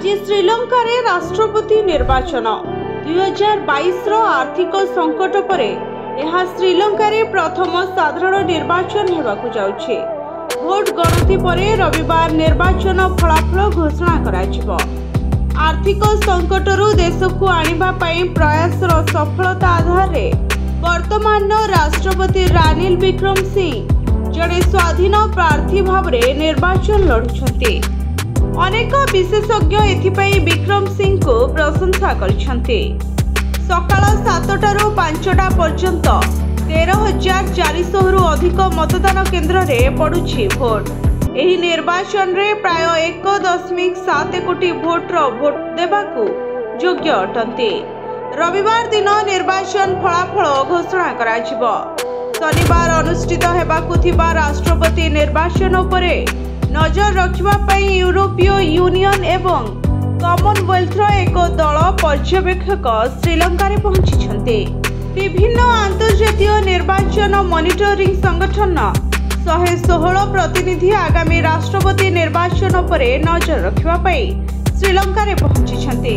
आज श्रीलंका रे राष्ट्रपति निर्वाचन 2022 आर्थिक संकट परे यह श्रीलंका रे प्रथम साधारण निर्वाचन हेबाकु जाउछे। भोट गणति परे रविवार निर्वाचन फलाफल घोषणा कराजिबो। आर्थिक संकटरू देश को आनिबा पई प्रयासर सफलता आधार रे वर्तमान राष्ट्रपति रानिल विक्रमसिंह जड़े स्वाधीन प्रार्थी भाव निर्वाचन लड़ुछंती। अनेक विशेषज्ञ एथिपाई विक्रमसिंह को प्रशंसा करिछंती। सकाळ 7टारू 5टा पर्यंत 13,400 रु अधिक मतदान केन्द्र रे पड़ुछि भोट। एही निर्वाचन रे प्राय 1.7 कोटी भोट देबाकू योग्य अटंती। रविवार दिन निर्वाचन फलाफल घोषणा कराजिबो। शनिवार अनुष्ठित हेबाकू थिबा राष्ट्रपति निर्वाचन उपरे नजर रखिबा पई यूरोपीय यूनियन एवं कॉमनवेल्थ एक दल पर्यवेक्षक श्रीलंका रे पहुंचिछन्ते। विभिन्न अंतर्जातीय निर्वाचन मॉनिटरिंग संगठन 116 प्रतिनिधि आगामी राष्ट्रपति निर्वाचन उपरे नजर रखिबा पई श्रीलंका रे पहुंचिछन्ते।